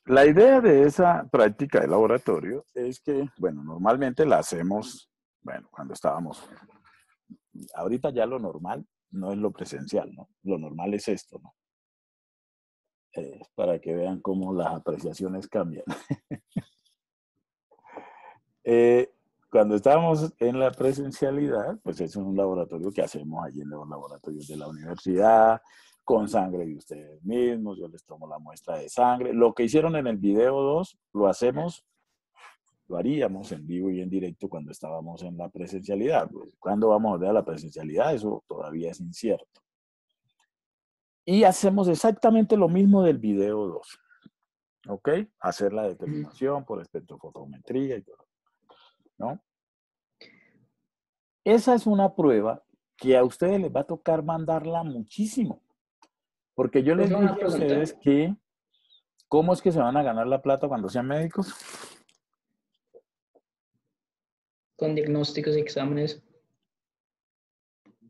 La idea de esa práctica de laboratorio es que, bueno, normalmente la hacemos, bueno, cuando estábamos, ahorita ya lo normal no es lo presencial, ¿no? Lo normal es esto, ¿no? Para que vean cómo las apreciaciones cambian. Eh, Cuando estábamos en la presencialidad, pues es un laboratorio que hacemos allí en los laboratorios de la universidad, con sangre de ustedes mismos, yo les tomo la muestra de sangre. Lo que hicieron en el video 2, lo haríamos en vivo y en directo cuando estábamos en la presencialidad. Pues, ¿cuándo vamos a volver a la presencialidad? Eso todavía es incierto. Y hacemos exactamente lo mismo del video 2, ¿ok? Hacer la determinación por espectrofotometría y todo, ¿no? Esa es una prueba que a ustedes les va a tocar mandarla muchísimo, porque yo les Profe, una dije a pregunta. ustedes que, ¿cómo es que se van a ganar la plata cuando sean médicos? Con diagnósticos y exámenes.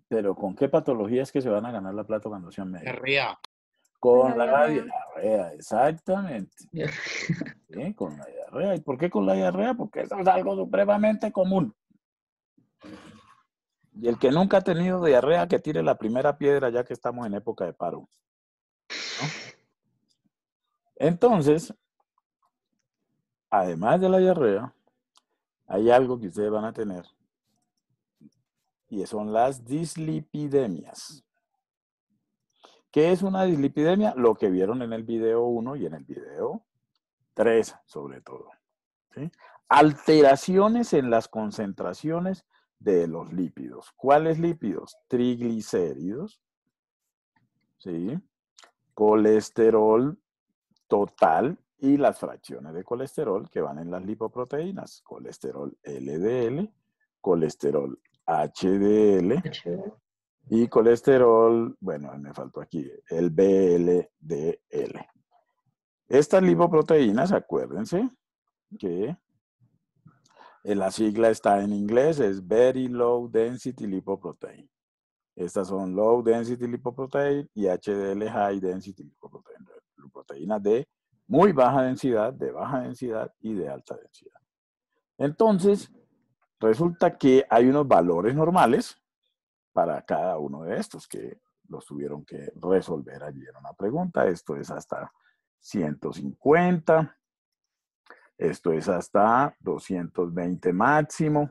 Pero ¿con qué patologías que se van a ganar la plata cuando sean médicos? Diarrea. Con La la diarrea. diarrea, exactamente. ¿Sí? Con la diarrea. ¿Y por qué con la diarrea? Porque eso es algo supremamente común. Y el que nunca ha tenido diarrea, que tire la primera piedra ya que estamos en época de paro, ¿no? Entonces, además de la diarrea, hay algo que ustedes van a tener y son las dislipidemias. ¿Qué es una dislipidemia? Lo que vieron en el video 1 y en el video 3, sobre todo. ¿Sí? Alteraciones en las concentraciones de los lípidos. ¿Cuáles lípidos? Triglicéridos, ¿sí? Colesterol total y las fracciones de colesterol que van en las lipoproteínas. Colesterol LDL, colesterol HDL y colesterol, bueno, me faltó aquí, el VLDL. Estas lipoproteínas, acuérdense que la sigla está en inglés, es Very Low Density Lipoprotein. Estas son Low Density Lipoprotein y HDL High Density Lipoprotein. Proteínas de muy baja densidad, de baja densidad y de alta densidad. Entonces, resulta que hay unos valores normales para cada uno de estos que los tuvieron que resolver allí en una pregunta. Esto es hasta 150, esto es hasta 220 máximo.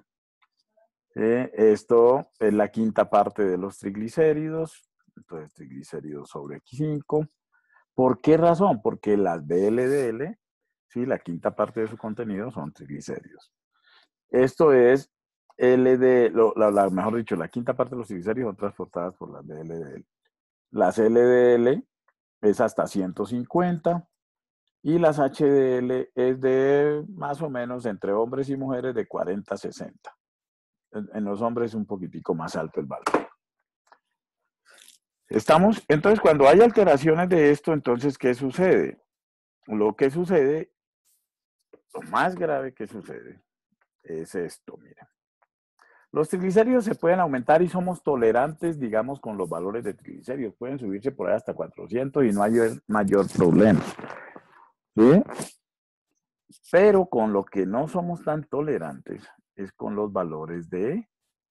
Esto es la quinta parte de los triglicéridos, entonces triglicéridos sobre 5. ¿Por qué razón? Porque las VLDL, ¿sí? La quinta parte de su contenido son triglicéridos. Esto es mejor dicho, la quinta parte de los triglicéridos son transportadas por las VLDL. Las LDL es hasta 150 y las HDL es de más o menos entre hombres y mujeres de 40 a 60. En los hombres es un poquitico más alto el valor. Entonces, cuando hay alteraciones de esto, entonces, ¿qué sucede? Lo que sucede, lo más grave que sucede, es esto, miren. Los triglicéridos se pueden aumentar y somos tolerantes, digamos, con los valores de triglicéridos. Pueden subirse por ahí hasta 400 y no hay mayor problema. ¿Sí? Pero con lo que no somos tan tolerantes es con los valores de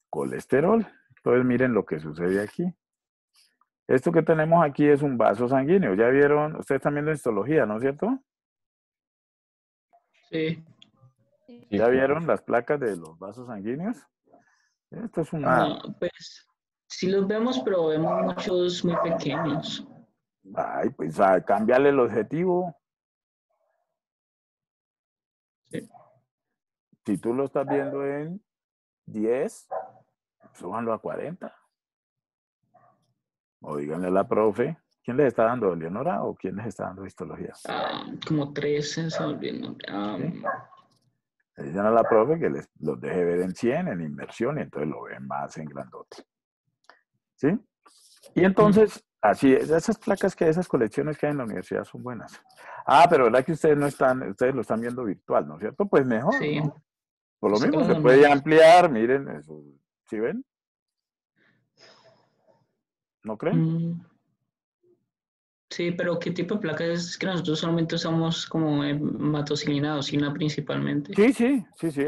colesterol. Entonces, miren lo que sucede aquí. Esto que tenemos aquí es un vaso sanguíneo. ¿Ya vieron? Ustedes están viendo histología, ¿no es cierto? Sí. ¿Ya vieron las placas de los vasos sanguíneos? Esto es una... Pues sí los vemos, pero vemos muchos muy pequeños. Ay, pues cámbiale el objetivo. Sí. Si tú lo estás viendo en 10, súbanlo a 40. O díganle a la profe, ¿quién les está dando, Leonora, o quién les está dando histología? Como 13, se me olvidó el nombre. ¿Sí? Le dicen a la profe que los deje ver en 100, en inversión, y entonces lo ven más en grandote. ¿Sí? Y entonces, así, esas placas esas colecciones que hay en la universidad son buenas. Ah, pero ¿verdad que ustedes no están, ustedes lo están viendo virtual, ¿no es cierto? Pues mejor, Sí, ¿no? Por lo estoy con mismo las se puede normales. ampliar, miren, eso, ¿sí ven? ¿No creen? Sí, pero ¿qué tipo de placa es? Es que nosotros solamente usamos como hematoxilinadosina principalmente. Sí, sí, sí, sí,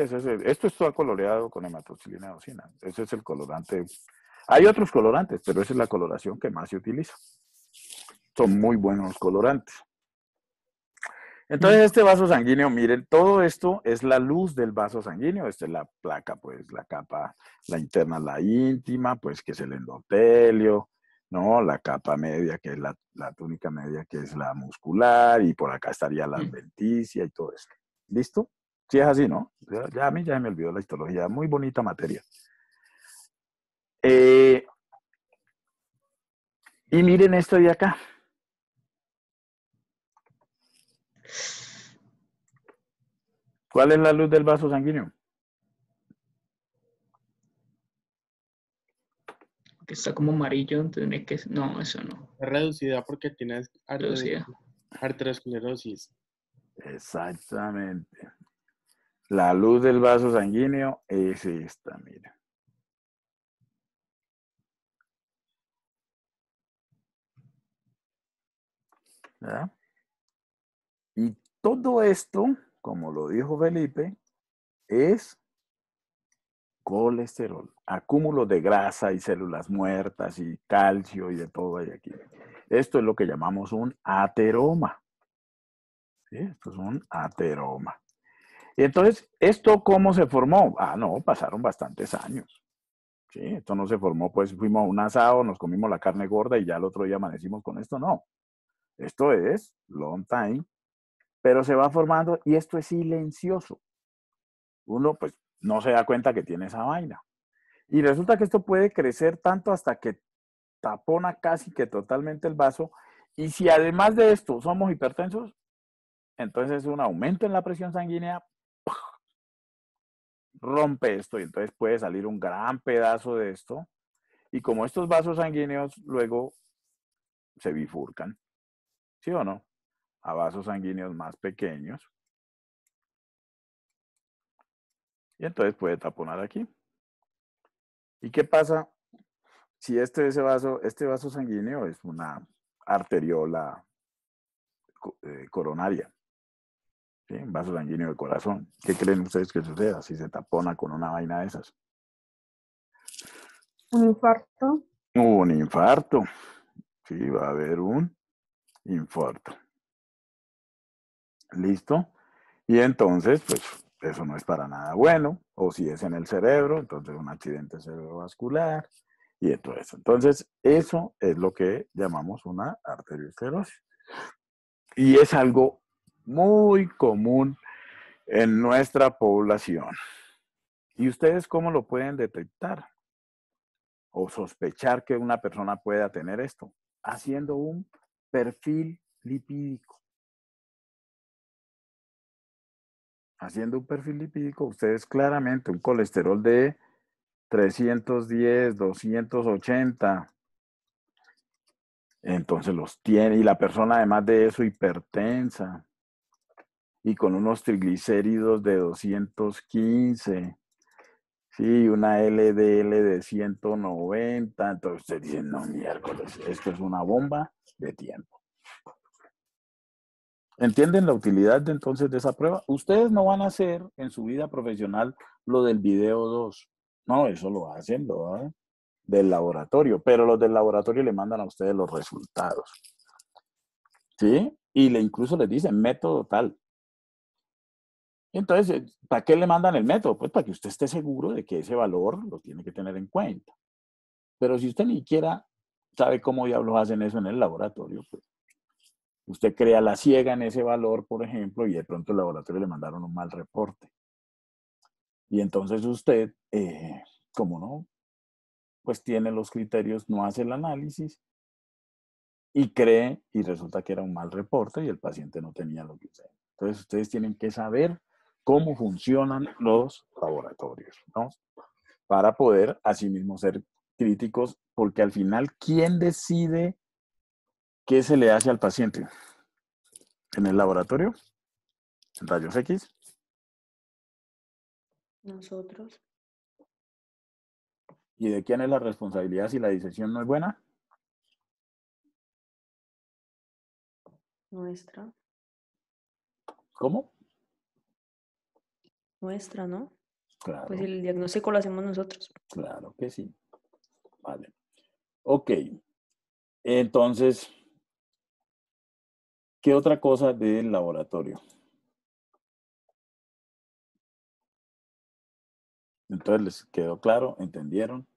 esto está coloreado con hematocilina eosina. Ese es el colorante. Hay otros colorantes, pero esa es la coloración que más se utiliza. Son muy buenos los colorantes. Entonces, Mm. este vaso sanguíneo, miren, todo esto es la luz del vaso sanguíneo. Esta es la placa, pues, la capa, la interna, la íntima, pues, que es el endotelio, ¿no? La capa media, que es la túnica media, que es la muscular, y por acá estaría la Mm. adventicia y todo eso. ¿Listo? Sí es así, ¿no? Ya a mí ya me olvidó la histología. Muy bonita materia. Eh, y miren esto de acá. ¿Cuál es la luz del vaso sanguíneo? Que está como amarillo, tendría que... No, eso no. Es reducida porque tienes Reducida. arteriosclerosis. Exactamente. La luz del vaso sanguíneo es esta, mira. ¿Verdad? Y todo esto, como lo dijo Felipe, es colesterol, acúmulos de grasa y células muertas y calcio y de todo hay aquí. Esto es lo que llamamos un ateroma. ¿Sí? Esto es un ateroma. Y entonces, ¿esto cómo se formó? Ah, no, pasaron bastantes años. Sí, esto no se formó, pues fuimos a un asado, nos comimos la carne gorda y ya el otro día amanecimos con esto. No, esto es long time, pero se va formando y esto es silencioso. Uno pues no se da cuenta que tiene esa vaina. Y resulta que esto puede crecer tanto hasta que tapona casi que totalmente el vaso. Y si además de esto somos hipertensos, entonces un aumento en la presión sanguínea rompe esto y entonces puede salir un gran pedazo de esto. Y como estos vasos sanguíneos luego se bifurcan, ¿sí o no? A vasos sanguíneos más pequeños. Y entonces puede taponar aquí. ¿Y qué pasa si este vaso sanguíneo es una arteriola coronaria? ¿Sí? Un vaso sanguíneo de corazón. ¿Qué creen ustedes que suceda si se tapona con una vaina de esas? Un infarto. Un infarto. Sí, va a haber un infarto. ¿Listo? Y entonces, pues eso no es para nada bueno. O si es en el cerebro, entonces un accidente cerebrovascular y todo eso. Entonces, eso es lo que llamamos una arteriosclerosis. Y es algo muy común en nuestra población. ¿Y ustedes cómo lo pueden detectar o sospechar que una persona pueda tener esto? Haciendo un perfil lipídico. Haciendo un perfil lipídico, ustedes claramente un colesterol de 310, 280, entonces los tiene, y la persona además de eso hipertensa, y con unos triglicéridos de 215, sí, una LDL de 190, entonces ustedes dicen, no, miércoles, esto es una bomba de tiempo. ¿Entienden la utilidad de entonces de esa prueba? Ustedes no van a hacer en su vida profesional lo del video 2. No, eso lo hacen del laboratorio, pero los del laboratorio le mandan a ustedes los resultados. ¿Sí? Y incluso les dicen método tal. Entonces, ¿para qué le mandan el método? Pues para que usted esté seguro de que ese valor lo tiene que tener en cuenta. Pero si usted ni siquiera sabe cómo diablos hacen eso en el laboratorio, pues usted crea la ciega en ese valor, por ejemplo, y de pronto el laboratorio le mandaron un mal reporte. Y entonces usted, como no, pues tiene los criterios, no hace el análisis y cree y resulta que era un mal reporte y el paciente no tenía lo que usted. Entonces ustedes tienen que saber cómo funcionan los laboratorios, ¿no? Para poder asimismo ser críticos, porque al final, ¿quién decide qué se le hace al paciente? ¿En el laboratorio? ¿En rayos X? Nosotros. ¿Y de quién es la responsabilidad si la disección no es buena? Nuestra. ¿Cómo? Nuestra, ¿no? Claro, Pues el diagnóstico lo hacemos nosotros. claro que sí. Vale. Ok. Entonces, ¿qué otra cosa del laboratorio? Entonces, ¿les quedó claro? ¿Entendieron?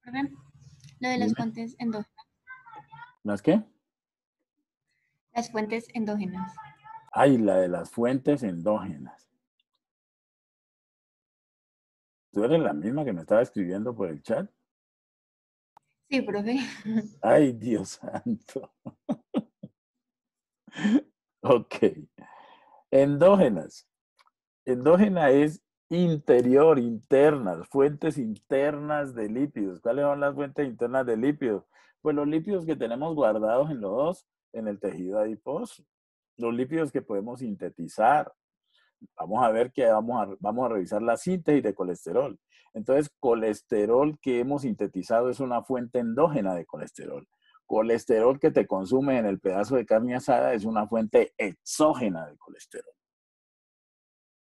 Profe, lo de las Dime. fuentes endógenas. ¿Las qué? Las fuentes endógenas. Ay, la de las fuentes endógenas. ¿Tú eres la misma que me estaba escribiendo por el chat? Sí, profe. Ay, Dios santo. Ok. Endógenas. Endógena es interior, internas, fuentes internas de lípidos. ¿Cuáles son las fuentes internas de lípidos? Pues los lípidos que tenemos guardados en el tejido adiposo. Los lípidos que podemos sintetizar. Vamos a ver que vamos a revisar la síntesis de colesterol. Entonces, colesterol que hemos sintetizado es una fuente endógena de colesterol. Colesterol que te consume en el pedazo de carne asada es una fuente exógena de colesterol.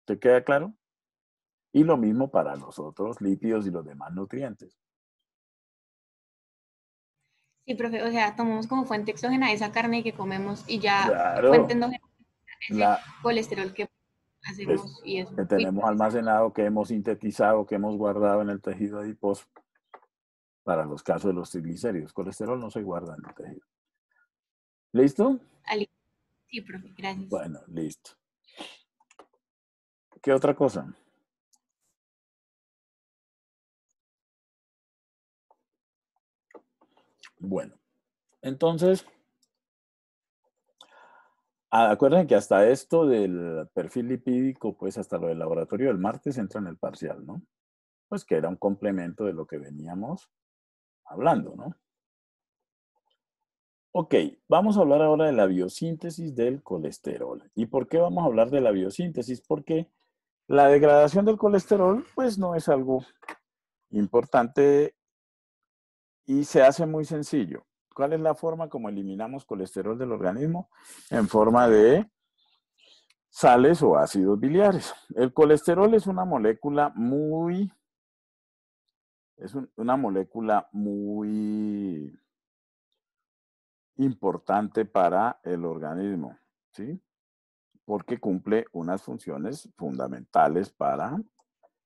¿Te queda claro? Y lo mismo para los otros lípidos y los demás nutrientes. Sí, profe. O sea, tomamos como fuente exógena esa carne que comemos y ya Claro. fuente endógena ese La, colesterol que pues, hacemos y eso. que tenemos almacenado, que hemos sintetizado, que hemos guardado en el tejido adiposo para los casos de los triglicéridos. Colesterol no se guarda en el tejido. ¿Listo? Sí, profe. Gracias. Bueno, listo. ¿Qué otra cosa? Bueno, entonces, acuérdense que hasta esto del perfil lipídico, pues hasta lo del laboratorio del martes entra en el parcial, ¿no? Pues que era un complemento de lo que veníamos hablando, ¿no? Ok, vamos a hablar ahora de la biosíntesis del colesterol. ¿Y por qué vamos a hablar de la biosíntesis? Porque la degradación del colesterol, pues no es algo importante y se hace muy sencillo. ¿Cuál es la forma como eliminamos colesterol del organismo? En forma de sales o ácidos biliares. El colesterol es una molécula muy importante para el organismo, ¿sí? Porque cumple unas funciones fundamentales para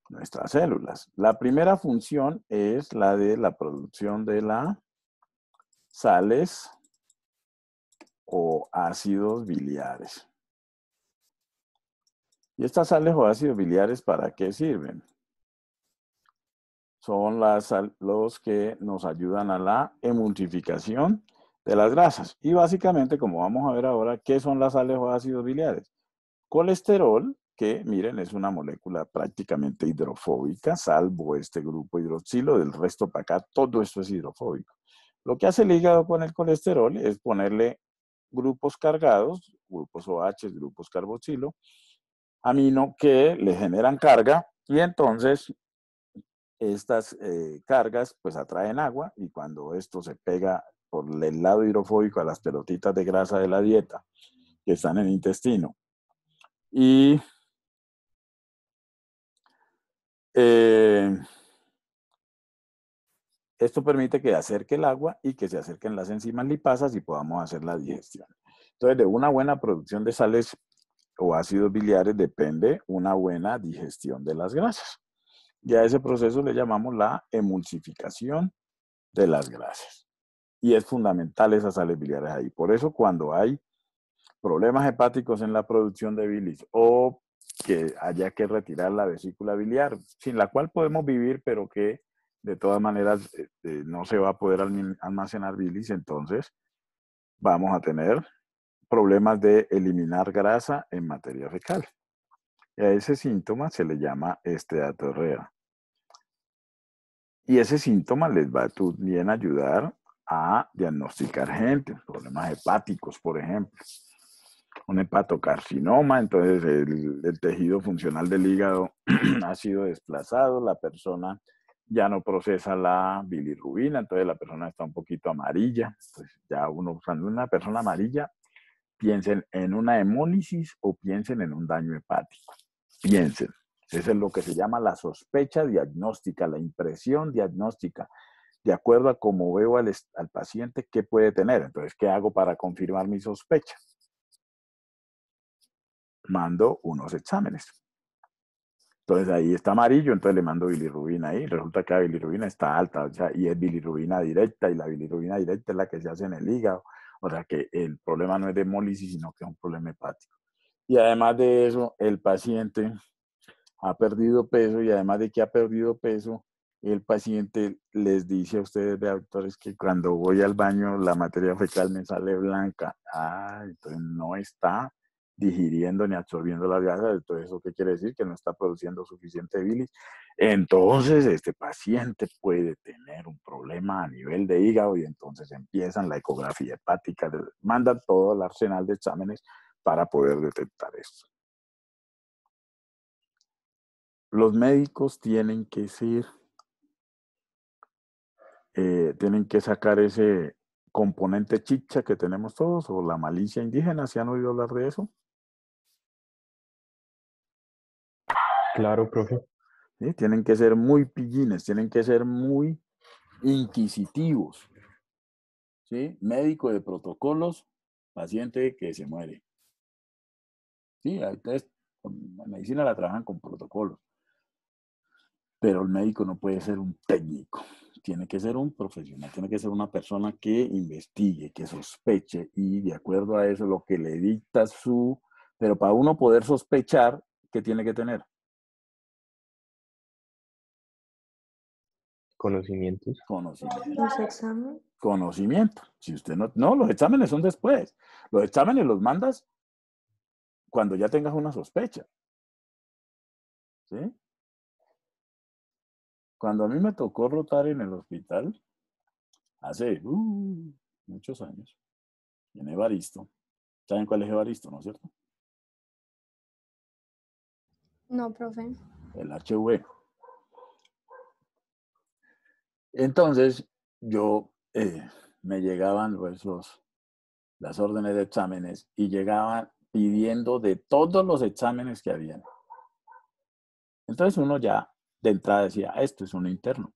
nuestras células. La primera función es la de la producción de las sales o ácidos biliares. ¿Y estas sales o ácidos biliares para qué sirven? Son los que nos ayudan a la emulsificación de las grasas. Y básicamente, como vamos a ver ahora, ¿qué son las sales o ácidos biliares? Colesterol, que miren, es una molécula prácticamente hidrofóbica, salvo este grupo hidroxilo, del resto para acá, todo esto es hidrofóbico. Lo que hace el hígado con el colesterol es ponerle grupos cargados, grupos OH, grupos carboxilo, amino que le generan carga y entonces estas cargas pues atraen agua y cuando esto se pega por el lado hidrofóbico a las pelotitas de grasa de la dieta que están en el intestino y esto permite que acerque el agua y que se acerquen las enzimas lipasas y podamos hacer la digestión. Entonces, de una buena producción de sales o ácidos biliares depende una buena digestión de las grasas. Y a ese proceso le llamamos la emulsificación de las grasas. Y es fundamental esas sales biliares ahí. Por eso cuando hay problemas hepáticos en la producción de bilis o que haya que retirar la vesícula biliar, sin la cual podemos vivir, pero que de todas maneras no se va a poder almacenar bilis, entonces vamos a tener problemas de eliminar grasa en materia fecal. Y a ese síntoma se le llama esteatorrea. Y ese síntoma les va a también ayudar a diagnosticar gente, problemas hepáticos, por ejemplo. Un hepatocarcinoma, entonces el tejido funcional del hígado ha sido desplazado, la persona ya no procesa la bilirrubina, entonces la persona está un poquito amarilla. Pues ya uno, cuando una persona amarilla, piensen en una hemólisis o piensen en un daño hepático. Piensen. Eso es lo que se llama la sospecha diagnóstica, la impresión diagnóstica. De acuerdo a cómo veo al paciente, ¿qué puede tener? Entonces, ¿qué hago para confirmar mi sospecha? Mando unos exámenes. Entonces ahí está amarillo, entonces le mando bilirrubina ahí. Resulta que la bilirrubina está alta, o sea, y es bilirrubina directa, y la bilirrubina directa es la que se hace en el hígado. O sea que el problema no es de hemólisis, sino que es un problema hepático. Y además de eso, el paciente ha perdido peso, y además de que ha perdido peso, el paciente les dice a ustedes, doctores, que cuando voy al baño la materia fecal me sale blanca. Ah, entonces no está digiriendo ni absorbiendo las grasas. Entonces, ¿eso qué quiere decir? Que no está produciendo suficiente bilis. Entonces, este paciente puede tener un problema a nivel de hígado, y entonces empiezan la ecografía hepática, mandan todo el arsenal de exámenes para poder detectar esto. Los médicos tienen que ser, tienen que sacar ese componente chicha que tenemos todos, o la malicia indígena. ¿Se han oído hablar de eso? Claro, profe. ¿Sí? Tienen que ser muy pillines, tienen que ser muy inquisitivos. ¿Sí? Médico de protocolos, paciente que se muere. Sí, entonces, la medicina la trabajan con protocolos. Pero el médico no puede ser un técnico, tiene que ser un profesional, tiene que ser una persona que investigue, que sospeche, y de acuerdo a eso lo que le dicta su... Pero para uno poder sospechar, ¿qué tiene que tener? Conocimientos. Conocimiento. Los exámenes. Conocimiento. Si usted no, los exámenes son después. Los exámenes los mandas cuando ya tengas una sospecha. ¿Sí? Cuando a mí me tocó rotar en el hospital, hace muchos años, en Evaristo. ¿Saben cuál es Evaristo, no es cierto? No, profe. El HV. Entonces, yo me llegaban pues, las órdenes de exámenes, y llegaban pidiendo de todos los exámenes que habían. Entonces uno ya de entrada decía, esto es un interno.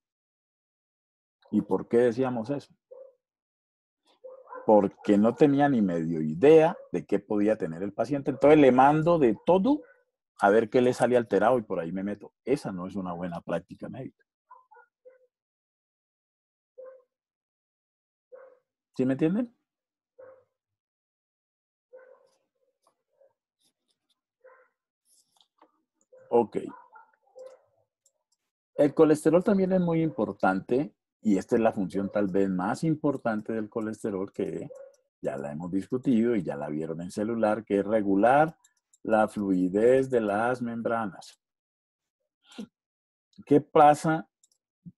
¿Y por qué decíamos eso? Porque no tenía ni medio idea de qué podía tener el paciente. Entonces le mando de todo a ver qué le sale alterado, y por ahí me meto. Esa no es una buena práctica médica. ¿Sí me entienden? Ok. El colesterol también es muy importante, y esta es la función tal vez más importante del colesterol, que ya la hemos discutido y ya la vieron en celular, que es regular la fluidez de las membranas. ¿Qué pasa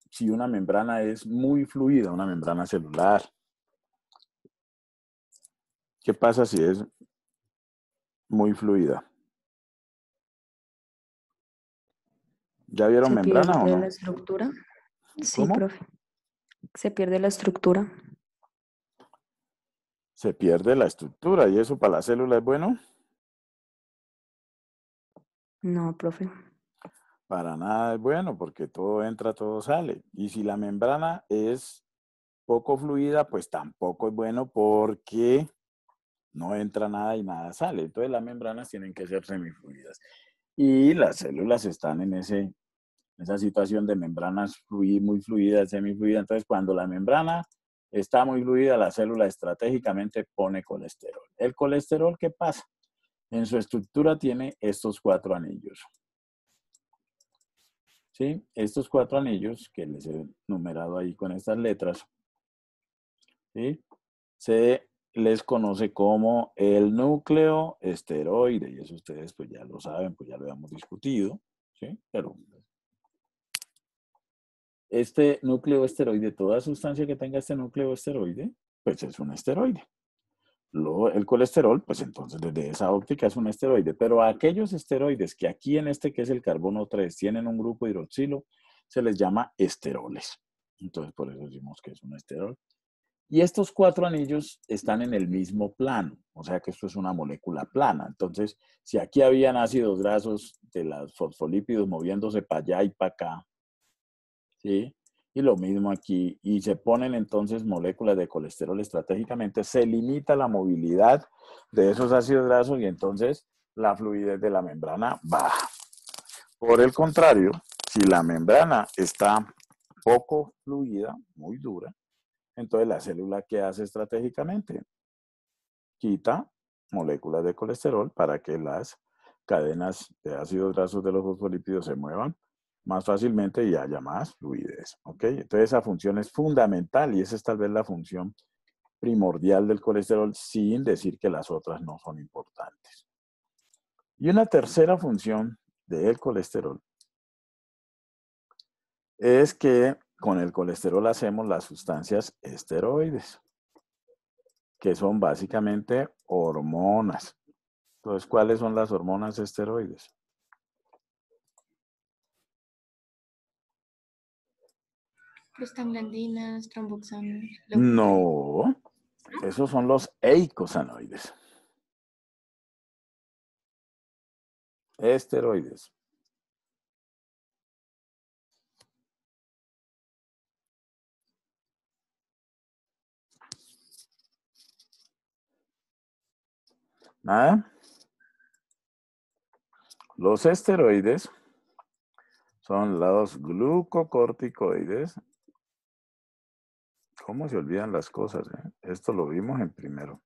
si una membrana es muy fluida, una membrana celular? ¿Qué pasa si es muy fluida? ¿Ya vieron ¿Se membrana o pierde no? la estructura? Sí, ¿Cómo? profe. Se pierde la estructura. Se pierde la estructura, y eso para la célula es bueno. No, profe. Para nada es bueno, porque todo entra, todo sale. Y si la membrana es poco fluida, pues tampoco es bueno, porque no entra nada y nada sale. Entonces las membranas tienen que ser semifluidas. Y las células están en esa situación de membranas muy fluidas, semifluidas. Entonces cuando la membrana está muy fluida, la célula estratégicamente pone colesterol. ¿El colesterol qué pasa? En su estructura tiene estos 4 anillos. ¿Sí? Estos 4 anillos que les he numerado ahí con estas letras, ¿sí? Se les conoce como el núcleo esteroide, y eso ustedes pues ya lo saben, pues ya lo hemos discutido, ¿sí? Pero este núcleo esteroide, toda sustancia que tenga este núcleo esteroide, pues es un esteroide. El colesterol, pues entonces desde esa óptica es un esteroide, pero aquellos esteroides que aquí en este, que es el carbono 3, tienen un grupo hidroxilo, se les llama esteroles. Entonces, por eso decimos que es un esterol. Y estos 4 anillos están en el mismo plano, o sea que esto es una molécula plana. Entonces, si aquí habían ácidos grasos de los fosfolípidos moviéndose para allá y para acá, ¿sí? Y lo mismo aquí, y se ponen entonces moléculas de colesterol estratégicamente, se limita la movilidad de esos ácidos grasos y entonces la fluidez de la membrana baja. Por el contrario, si la membrana está poco fluida, muy dura, entonces la célula, ¿qué hace estratégicamente? Quita moléculas de colesterol para que las cadenas de ácidos grasos de los fosfolípidos se muevan más fácilmente y haya más fluidez. ¿Ok? Entonces esa función es fundamental y esa es tal vez la función primordial del colesterol, sin decir que las otras no son importantes. Y una tercera función del colesterol es que con el colesterol hacemos las sustancias esteroides, que son básicamente hormonas. Entonces, ¿cuáles son las hormonas esteroides? Prostaglandinas, tromboxanos. No, esos son los eicosanoides. Esteroides. ¿Nada? Los esteroides son los glucocorticoides. ¿Cómo se olvidan las cosas? Esto lo vimos en primero.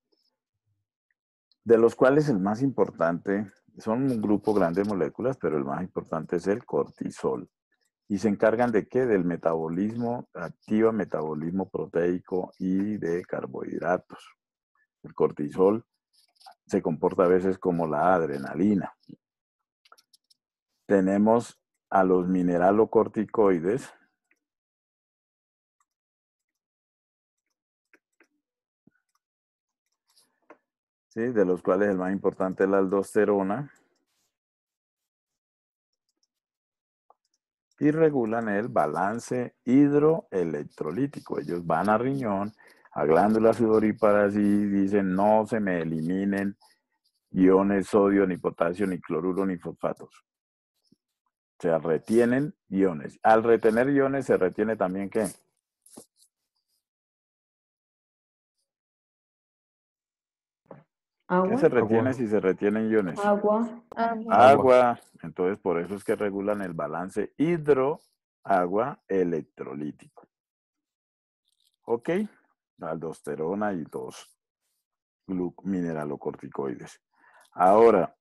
De los cuales el más importante, son un grupo grande de moléculas, pero el más importante es el cortisol. ¿Y se encargan de qué? Del metabolismo, activa metabolismo proteico y de carbohidratos. El cortisol se comporta a veces como la adrenalina. Tenemos a los mineralocorticoides, ¿sí? De los cuales el más importante es la aldosterona, y regulan el balance hidroelectrolítico. Ellos van a riñón, a glándulas sudoríparas y dicen no se me eliminen iones sodio, ni potasio, ni cloruro, ni fosfatos. Se retienen iones. Al retener iones se retiene también ¿qué? ¿Qué Agua. se retiene Agua. si se retienen iones? Agua. Agua. Entonces, por eso es que regulan el balance hidro-agua electrolítico. ¿Ok? La aldosterona y dos mineralocorticoides. Ahora,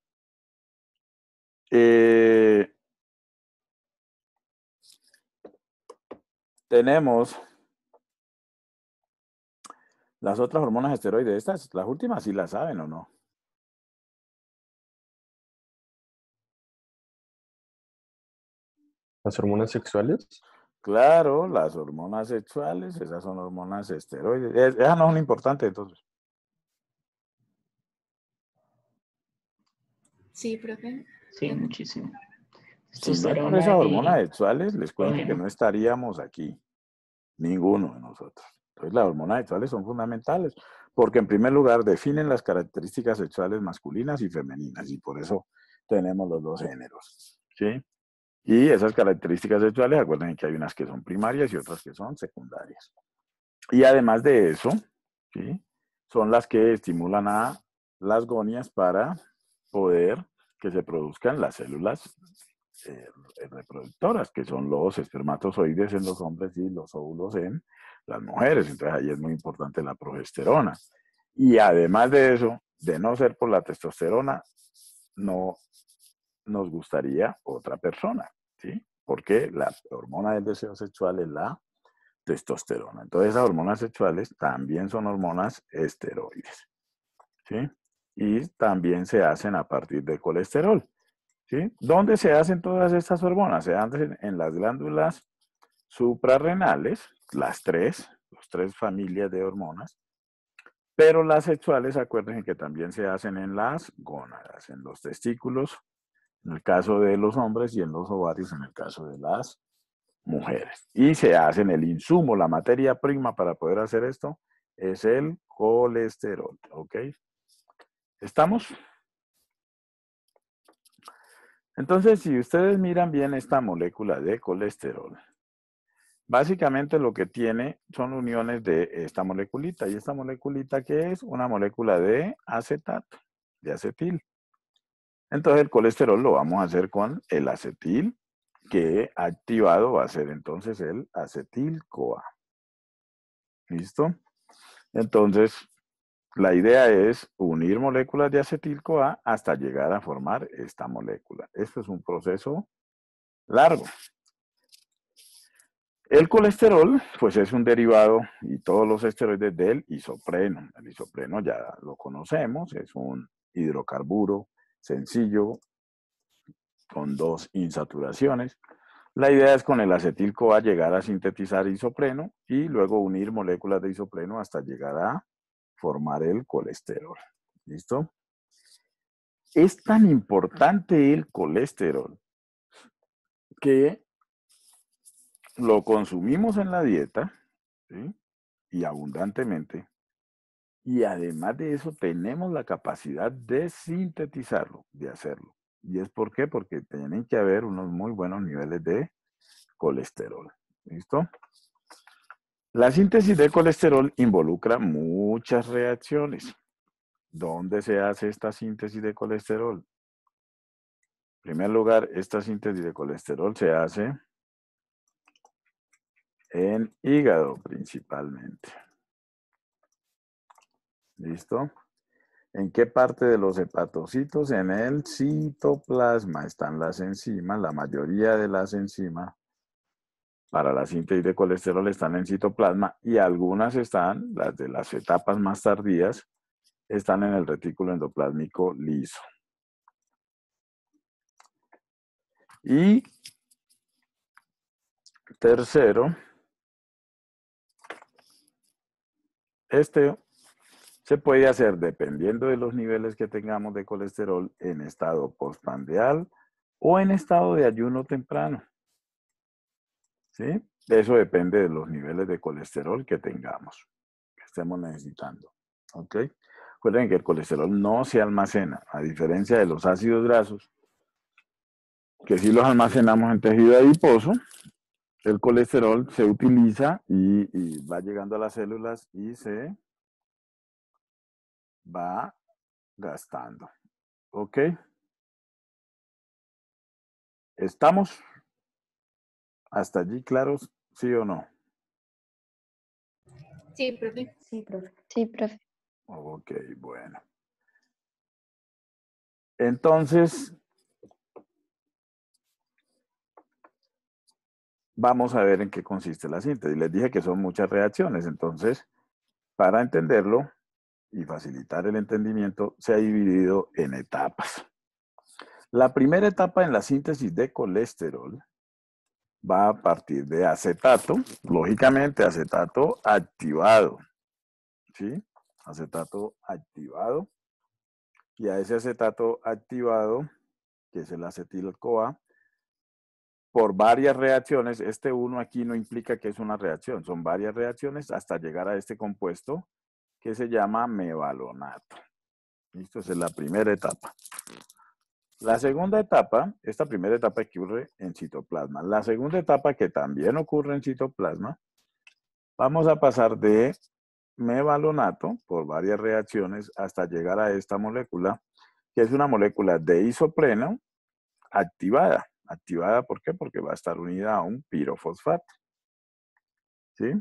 tenemos las otras hormonas esteroides. Estas, las últimas, ¿sí las saben o no? ¿Las hormonas sexuales? Claro, las hormonas sexuales, esas son hormonas esteroides. Esas no son importantes, entonces. Sí, profe. Sí, muchísimo. Si no es por Testosterona esas y hormonas sexuales, les cuento que estrógeno. no estaríamos aquí. Ninguno de nosotros. Entonces, las hormonas sexuales son fundamentales, porque en primer lugar definen las características sexuales masculinas y femeninas, y por eso tenemos los dos géneros, ¿sí? Y esas características sexuales, acuérdense que hay unas que son primarias y otras que son secundarias. Y además de eso, ¿sí? Son las que estimulan a las gonias para poder que se produzcan las células reproductoras, que son los espermatozoides en los hombres y los óvulos en las mujeres. Entonces ahí es muy importante la progesterona. Y además de eso, de no ser por la testosterona, no nos gustaría otra persona, ¿sí? Porque la hormona del deseo sexual es la testosterona. Entonces esas hormonas sexuales también son hormonas esteroides, ¿sí? Y también se hacen a partir del colesterol, ¿sí? ¿Dónde se hacen todas estas hormonas? Se hacen en las glándulas suprarrenales, las tres familias de hormonas, pero las sexuales, acuérdense que también se hacen en las gónadas, en los testículos, en el caso de los hombres, y en los ovarios, en el caso de las mujeres. Y se hacen el insumo, la materia prima para poder hacer esto es el colesterol, ¿ok? ¿Estamos? Entonces, si ustedes miran bien esta molécula de colesterol, básicamente lo que tiene son uniones de esta moleculita. ¿Y esta moleculita qué es? Una molécula de acetato, de acetil. Entonces el colesterol lo vamos a hacer con el acetil, que activado va a ser entonces el acetil-CoA. ¿Listo? Entonces, la idea es unir moléculas de acetil-CoA hasta llegar a formar esta molécula. Esto es un proceso largo. El colesterol, pues es un derivado y todos los esteroides del isopreno. El isopreno ya lo conocemos, es un hidrocarburo sencillo con 2 insaturaciones. La idea es con el acetil-CoA llegar a sintetizar isopreno y luego unir moléculas de isopreno hasta llegar a formar el colesterol. ¿Listo? Es tan importante el colesterol que lo consumimos en la dieta, ¿sí? Y abundantemente. Y además de eso tenemos la capacidad de sintetizarlo, de hacerlo. ¿Y es por qué? Porque tienen que haber unos muy buenos niveles de colesterol. ¿Listo? La síntesis de colesterol involucra muchas reacciones. ¿Dónde se hace esta síntesis de colesterol? En primer lugar, esta síntesis de colesterol se hace en hígado principalmente. ¿Listo? ¿En qué parte de los hepatocitos? En el citoplasma están las enzimas. La mayoría de las enzimas para la síntesis de colesterol están en citoplasma y algunas están, las de las etapas más tardías, están en el retículo endoplásmico liso. Y tercero, este se puede hacer dependiendo de los niveles que tengamos de colesterol en estado postprandial o en estado de ayuno temprano. ¿Sí? Eso depende de los niveles de colesterol que tengamos, que estemos necesitando. ¿Ok? Recuerden que el colesterol no se almacena, a diferencia de los ácidos grasos, que sí los almacenamos en tejido adiposo. El colesterol se utiliza y va llegando a las células y se va gastando. ¿Ok? ¿Estamos hasta allí claros? ¿Sí o no? Sí, profe. Sí, profe. Sí, profe. Ok, bueno. Entonces, vamos a ver en qué consiste la síntesis. Les dije que son muchas reacciones, entonces, para entenderlo y facilitar el entendimiento, se ha dividido en etapas. La primera etapa en la síntesis de colesterol va a partir de acetato, lógicamente acetato activado, ¿sí? Acetato activado. Y a ese acetato activado, que es el acetil-CoA, por varias reacciones, este 1 aquí no implica que es una reacción, son varias reacciones hasta llegar a este compuesto que se llama mevalonato. ¿Listo? Esa es la primera etapa. La segunda etapa, esta primera etapa ocurre en citoplasma. La segunda etapa, que también ocurre en citoplasma, vamos a pasar de mevalonato por varias reacciones hasta llegar a esta molécula, que es una molécula de isopreno activada. ¿Activada por qué? Porque va a estar unida a un pirofosfato. ¿Sí?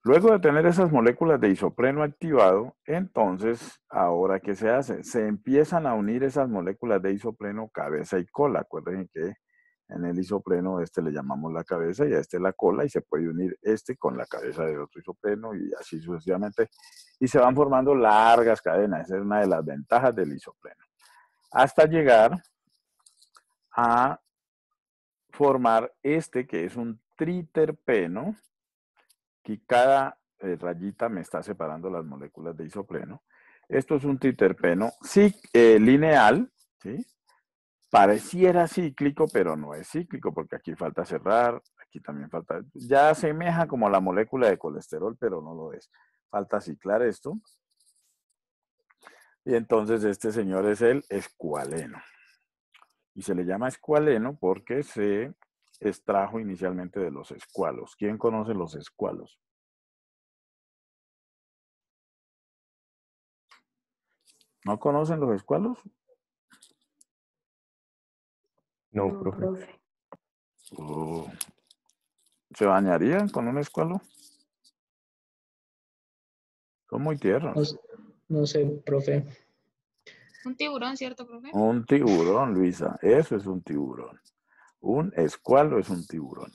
Luego de tener esas moléculas de isopreno activado, entonces, ¿ahora qué se hace? Se empiezan a unir esas moléculas de isopreno cabeza y cola. Acuérdense que en el isopreno le llamamos la cabeza y a la cola, y se puede unir con la cabeza de otro isopreno y así sucesivamente. Y se van formando largas cadenas. Esa es una de las ventajas del isopreno. Hasta llegar a formar que es un triterpeno, que cada rayita me está separando las moléculas de isopreno. Esto es un triterpeno lineal, ¿sí? pareciera cíclico, pero no es cíclico, porque aquí falta cerrar, aquí también falta, ya asemeja como la molécula de colesterol, pero no lo es. Falta ciclar esto. Y entonces este señor es el escualeno. Y se le llama escualeno porque se extrajo inicialmente de los escualos. ¿Quién conoce los escualos? ¿No conocen los escualos? No, No, profe. profe. Oh, ¿se bañarían con un escualo? Son muy No, tiernos. no sé, profe. Un tiburón, ¿cierto, profe? Un tiburón, Luisa, eso es un tiburón. Un escualo es un tiburón.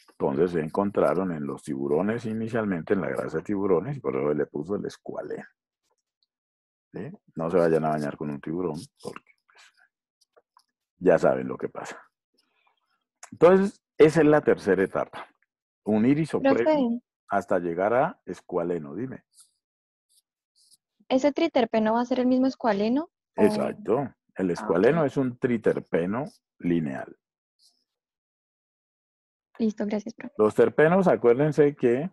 Entonces se encontraron en los tiburones inicialmente, en la grasa de tiburones, y por eso le puso el escualeno. ¿Sí? No se vayan a bañar con un tiburón, porque pues, ya saben lo que pasa. Entonces, esa es la tercera etapa. Unir isopreno Profe, hasta llegar a escualeno, dime. ¿ese triterpeno va a ser el mismo escualeno? Exacto. El escualeno Ok. es un triterpeno lineal. Listo, gracias, profe. Los terpenos, acuérdense que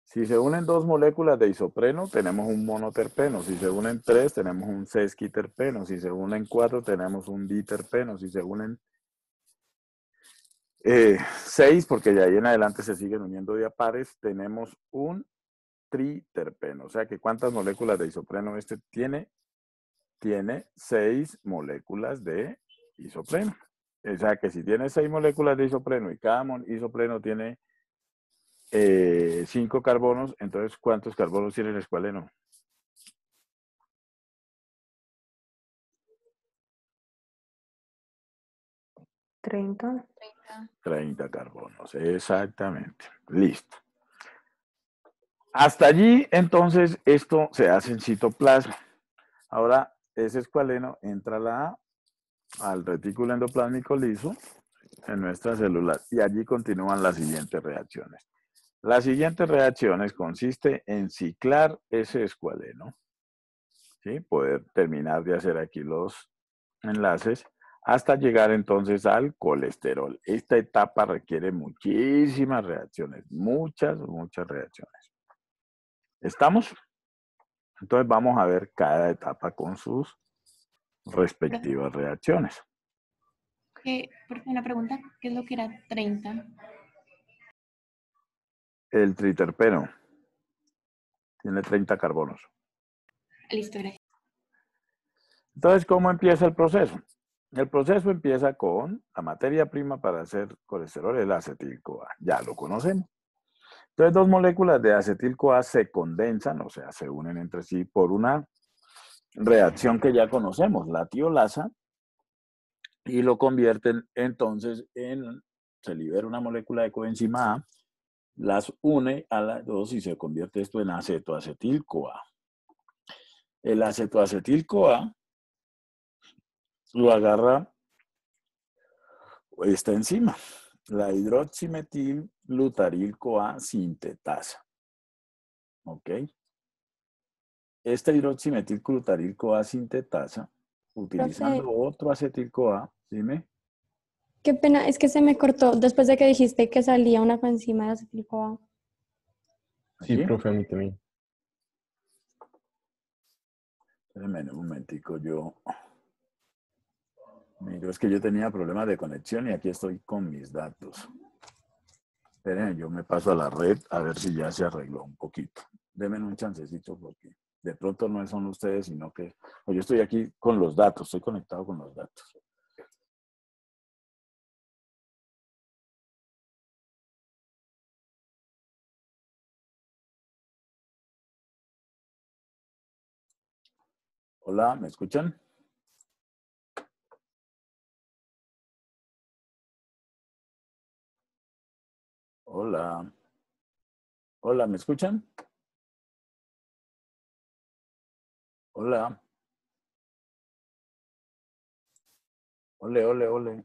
si se unen dos moléculas de isopreno, tenemos un monoterpeno. Si se unen tres, tenemos un sesquiterpeno. Si se unen cuatro, tenemos un diterpeno. Si se unen seis, porque de ahí en adelante se siguen uniendo diapares, tenemos un triterpeno. O sea que ¿cuántas moléculas de isopreno este tiene? Tiene 6 moléculas de isopreno. O sea que si tiene 6 moléculas de isopreno y cada isopreno tiene 5 carbonos, entonces ¿cuántos carbonos tiene el escualeno? 30. 30 carbonos, exactamente. Listo. Hasta allí, entonces, esto se hace en citoplasma. Ahora, ese escualeno entra al retículo endoplásmico liso en nuestras células y allí continúan las siguientes reacciones. Las siguientes reacciones consiste en ciclar ese escualeno, ¿sí? Poder terminar de hacer aquí los enlaces hasta llegar entonces al colesterol. Esta etapa requiere muchísimas reacciones, muchas reacciones. ¿Estamos? Entonces vamos a ver cada etapa con sus respectivas reacciones. Profe, una pregunta, ¿qué es lo que era 30? El triterpeno tiene 30 carbonos. Listo, gracias. Entonces, ¿cómo empieza el proceso? El proceso empieza con la materia prima para hacer colesterol, el acetil-CoA. Ya lo conocemos. Entonces, dos moléculas de acetil-CoA se condensan, o sea, se unen entre sí por una reacción que ya conocemos, la tiolasa, y lo convierten entonces se libera una molécula de coenzima A, las une a las dos y se convierte esto en acetoacetil-CoA. El acetoacetil-CoA lo agarra esta enzima, la hidroximetil-glutaryl-CoA sintetasa. ¿Ok? Esta hidroximetil-glutaryl-CoA sintetasa, utilizando Profe, otro acetil-CoA, dime. qué pena, es que se me cortó después de que dijiste que salía una coenzima de acetil-CoA. Sí, ¿Aquí? profe, a mí también. Espérenme un momentico, miro, es que yo tenía problemas de conexión y aquí estoy con mis datos. Esperen, yo me paso a la red a ver si ya se arregló un poquito. Denme un chancecito porque de pronto no son ustedes, sino que yo estoy aquí con los datos, estoy conectado con los datos. Hola, ¿me escuchan? Hola. Hola, ¿me escuchan? Hola. Ole, ole, ole.